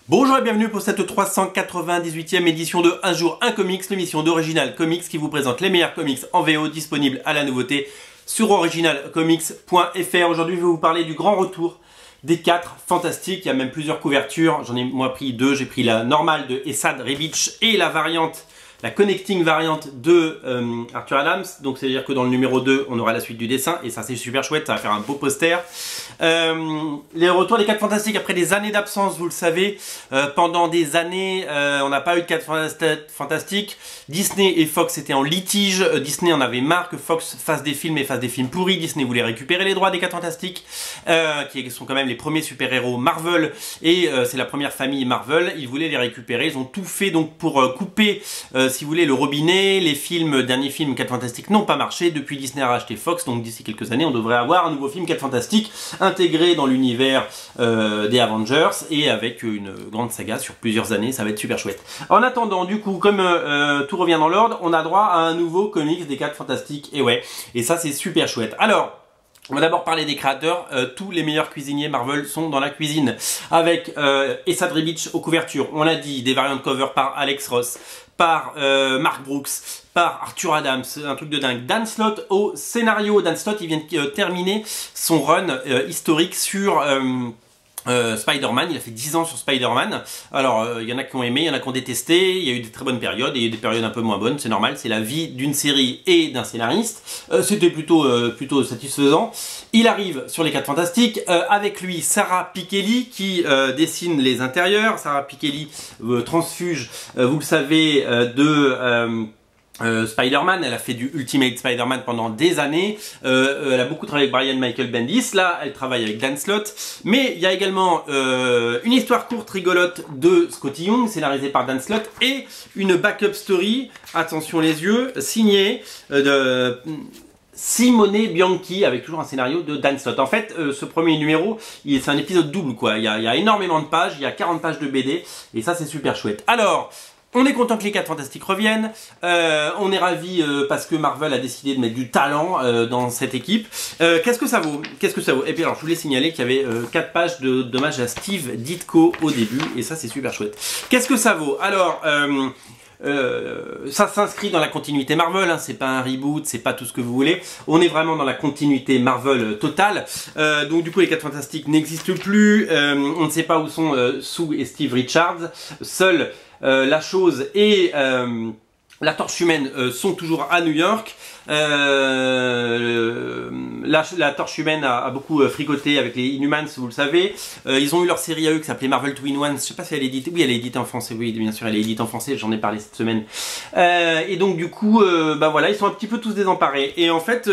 Bonjour et bienvenue pour cette 398e édition de Un jour un comics, l'émission d'Original Comics qui vous présente les meilleurs comics en VO disponibles à la nouveauté sur originalcomics.fr. Aujourd'hui je vais vous parler du grand retour des 4 fantastiques. Il y a même plusieurs couvertures, j'en ai moi pris 2, j'ai pris la normale de Esad Ribic et la variante, la connecting variante de Arthur Adams. Donc c'est à dire que dans le numéro 2 on aura la suite du dessin et ça c'est super chouette, ça va faire un beau poster. Les retours des 4 fantastiques après des années d'absence, vous le savez, pendant des années on n'a pas eu de 4 fantastiques. Disney et Fox étaient en litige, Disney en avait marre que Fox fasse des films et fasse des films pourris. Disney voulait récupérer les droits des 4 fantastiques qui sont quand même les premiers super-héros Marvel et c'est la première famille Marvel. Ils voulaient les récupérer, ils ont tout fait donc pour couper si vous voulez le robinet. Les derniers films 4 fantastiques n'ont pas marché. Depuis Disney a racheté Fox, donc d'ici quelques années on devrait avoir un nouveau film 4 fantastiques intégré dans l'univers des Avengers et avec une grande saga sur plusieurs années, ça va être super chouette. En attendant, du coup, comme tout revient dans l'ordre, on a droit à un nouveau comics des 4 fantastiques, et ouais, et ça c'est super chouette. Alors, on va d'abord parler des créateurs. Tous les meilleurs cuisiniers Marvel sont dans la cuisine. Avec Esad Ribic aux couvertures, on l'a dit, des variantes cover par Alex Ross, par Mark Brooks, par Arthur Adams, un truc de dingue. Dan Slott au scénario. Dan Slott, il vient de terminer son run historique sur Spider-Man. Il a fait 10 ans sur Spider-Man. Alors, il y en a qui ont aimé, il y en a qui ont détesté. Il y a eu des très bonnes périodes et il y a eu des périodes un peu moins bonnes. C'est normal, c'est la vie d'une série et d'un scénariste. C'était plutôt satisfaisant. Il arrive sur les 4 fantastiques. Avec lui, Sarah Pichelli qui dessine les intérieurs. Sarah Pichelli, transfuge, vous le savez, de Spider-Man. Elle a fait du Ultimate Spider-Man pendant des années. Elle a beaucoup travaillé avec Brian Michael Bendis. Là, elle travaille avec Dan Slott. Mais il y a également une histoire courte rigolote de Scotty Young, scénarisée par Dan Slott, et une backup story, attention les yeux, signée de Simone Bianchi, avec toujours un scénario de Dan Slott. En fait, ce premier numéro, c'est un épisode double, quoi. Il y a énormément de pages, il y a 40 pages de BD, et ça c'est super chouette. Alors, on est content que les 4 fantastiques reviennent, on est ravis parce que Marvel a décidé de mettre du talent dans cette équipe. Qu'est-ce que ça vaut? Et puis alors je voulais signaler qu'il y avait 4 pages d'hommage à Steve Ditko au début, et ça c'est super chouette. Qu'est-ce que ça vaut? Alors, ça s'inscrit dans la continuité Marvel, hein, c'est pas un reboot, c'est pas tout ce que vous voulez. On est vraiment dans la continuité Marvel totale. Donc du coup les 4 fantastiques n'existent plus, on ne sait pas où sont Sue et Steve Richards. Seule la chose et la Torche Humaine sont toujours à New York. La Torche Humaine a beaucoup fricoté avec les Inhumans, vous le savez. Ils ont eu leur série à eux qui s'appelait Marvel 2-in-1. Je sais pas si elle est éditée. Oui, elle est éditée en français. Oui, bien sûr, elle est éditée en français. J'en ai parlé cette semaine. Et donc du coup, bah voilà, ils sont un petit peu tous désemparés. Et en fait,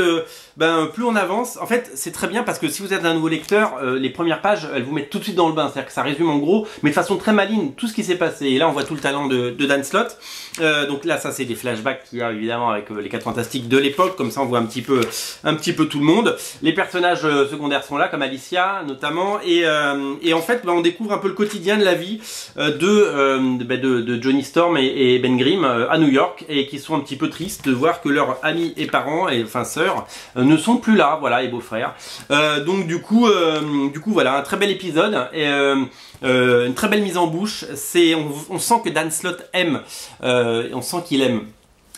plus on avance, en fait, c'est très bien parce que si vous êtes un nouveau lecteur, les premières pages, elles vous mettent tout de suite dans le bain. C'est-à-dire que ça résume en gros, mais de façon très maligne, tout ce qui s'est passé. Et là, on voit tout le talent de Dan Slott. Donc là, ça c'est des flashbacks qu'il y a évidemment avec les 4 fantastiques de l'époque, comme ça on voit un petit peu tout le monde. Les personnages secondaires sont là, comme Alicia notamment, et en fait on découvre un peu le quotidien de la vie de Johnny Storm et Ben Grimm à New York, et qui sont un petit peu tristes de voir que leurs amis et parents, et enfin sœurs, ne sont plus là, voilà, et beaux-frères. Donc du coup voilà, un très bel épisode, et une très belle mise en bouche. On sent que Dan Slott aime, on sent qu'il aime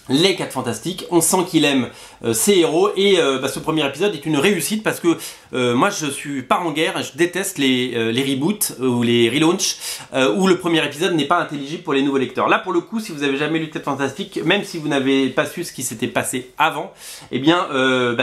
les 4 fantastiques, on sent qu'il aime ses héros, et ce premier épisode est une réussite parce que moi je suis pas en guerre, je déteste les reboots ou les relaunchs où le premier épisode n'est pas intelligible pour les nouveaux lecteurs. Là pour le coup, si vous avez jamais lu 4 fantastiques, même si vous n'avez pas su ce qui s'était passé avant, eh bien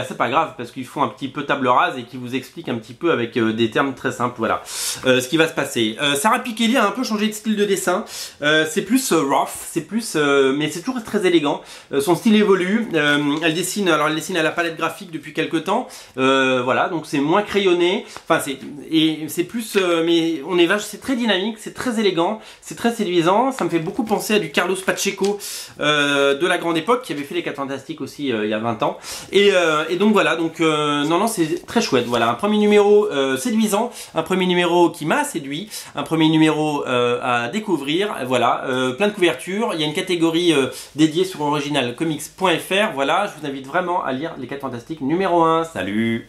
c'est pas grave parce qu'ils font un petit peu table rase et qu'ils vous expliquent un petit peu avec des termes très simples, voilà, ce qui va se passer. Sarah Pichelli a un peu changé de style de dessin, c'est plus rough, c'est plus mais c'est toujours très élégant. Son style évolue, elle dessine à la palette graphique depuis quelques temps, voilà, donc c'est moins crayonné, enfin c'est plus, mais c'est très dynamique, c'est très élégant, c'est très séduisant. Ça me fait beaucoup penser à du Carlos Pacheco de la grande époque, qui avait fait les 4 fantastiques aussi il y a 20 ans, et donc voilà, donc non c'est très chouette. Voilà, un premier numéro séduisant, un premier numéro qui m'a séduit, un premier numéro à découvrir, voilà, plein de couvertures. Il y a une catégorie dédiée sur originalcomics.fr. Voilà, je vous invite vraiment à lire les 4 fantastiques numéro 1. Salut!